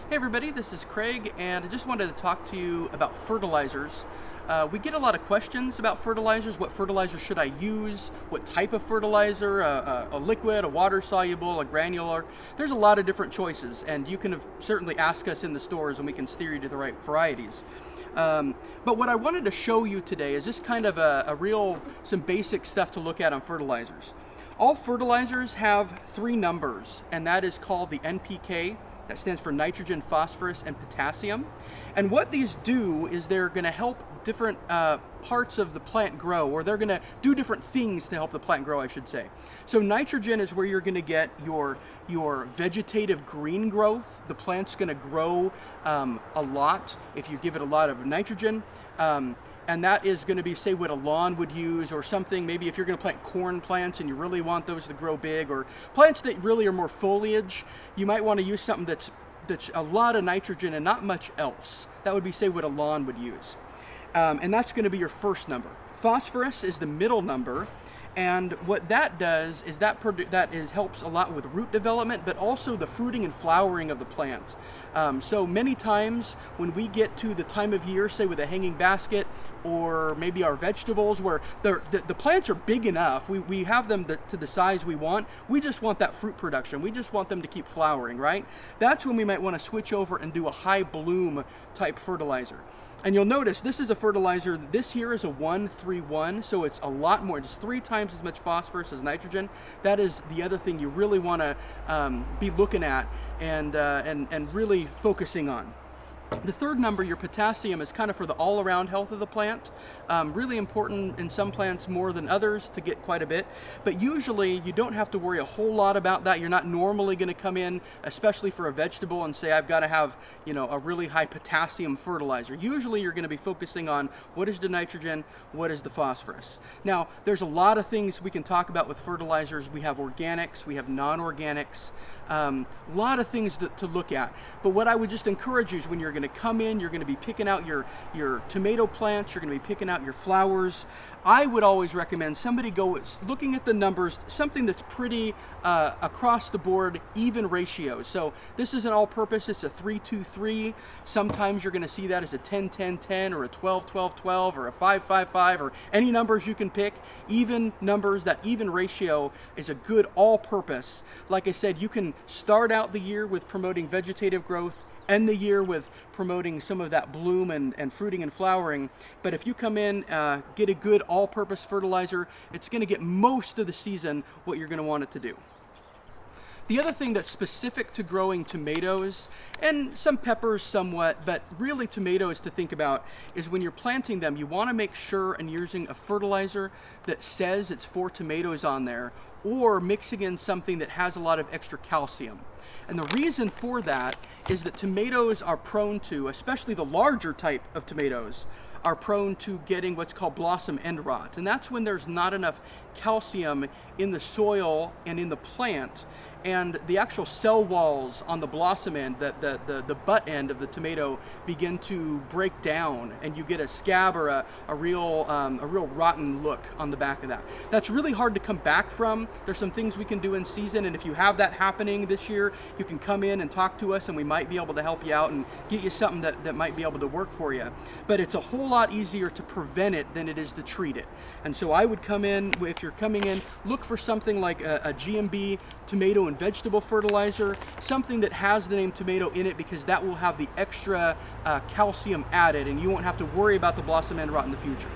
Hey everybody, this is Kraig, and I just wanted to talk to you about fertilizers. We get a lot of questions about fertilizers. What fertilizer should I use? What type of fertilizer? A liquid, a water soluble, a granular? There's a lot of different choices, and you can certainly ask us in the stores and we can steer you to the right varieties. But what I wanted to show you today is just kind of some basic stuff to look at on fertilizers. All fertilizers have three numbers, and that is called the NPK. That stands for nitrogen, phosphorus, and potassium. And what these do is they're going to help different parts of the plant grow, or they're going to do different things to help the plant grow, I should say. So nitrogen is where you're going to get your vegetative green growth. The plant's going to grow a lot if you give it a lot of nitrogen. And that is going to be, say, what a lawn would use, or something. Maybe if you're going to plant corn plants and you really want those to grow big, or plants that really are more foliage, you might want to use something that's a lot of nitrogen and not much else. That would be, say, what a lawn would use. And that's going to be your first number. Phosphorus is the middle number. And what that does is helps a lot with root development, but also the fruiting and flowering of the plant. So many times when we get to the time of year, say with a hanging basket, or maybe our vegetables, where the plants are big enough, we have them to the size we want. We just want that fruit production. We just want them to keep flowering, right? That's when we might want to switch over and do a high bloom type fertilizer. And you'll notice this is a fertilizer. This here is a 1-3-1, so it's a lot more. It's 3 times as much phosphorus as nitrogen. That is the other thing you really want to be looking at and really focusing on. The third number, your potassium, is kind of for the all-around health of the plant. Really important in some plants more than others to get quite a bit. But usually you don't have to worry a whole lot about that. You're not normally going to come in, especially for a vegetable, and say, I've got to have, a really high potassium fertilizer. Usually you're going to be focusing on what is the nitrogen, what is the phosphorus. Now, there's a lot of things we can talk about with fertilizers. We have organics, we have non-organics. A lot of things to look at. But what I would just encourage you is when you're going to come in, you're going to be picking out your tomato plants, you're going to be picking out your flowers. I would always recommend somebody go looking at the numbers, something that's pretty across the board, even ratios. So this is an all-purpose, it's a 3-2-3. Sometimes you're going to see that as a 10-10-10 or a 12-12-12 or a 5-5-5 or any numbers you can pick. Even numbers, that even ratio is a good all-purpose. Like I said, you can start out the year with promoting vegetative growth, end the year with promoting some of that bloom and fruiting and flowering. But if you come in, get a good all-purpose fertilizer, it's going to get most of the season what you're going to want it to do. The other thing that's specific to growing tomatoes, and some peppers somewhat, but really tomatoes to think about, is when you're planting them, you want to make sure and using a fertilizer that says it's for tomatoes on there, or mixing in something that has a lot of extra calcium. And the reason for that is that tomatoes are prone to, especially the larger type of tomatoes, are prone to getting what's called blossom end rot. And that's when there's not enough calcium in the soil and in the plant, and the actual cell walls on the blossom end, the butt end of the tomato, begin to break down, and you get a scab or a real rotten look on the back of that. That's really hard to come back from. There's some things we can do in season, and if you have that happening this year, you can come in and talk to us, and we might be able to help you out and get you something that might be able to work for you. But it's a whole lot easier to prevent it than it is to treat it. And so I would come in, if you're coming in, look for something like a GMB tomato and vegetable fertilizer, something that has the name tomato in it, because that will have the extra calcium added, and you won't have to worry about the blossom end rot in the future.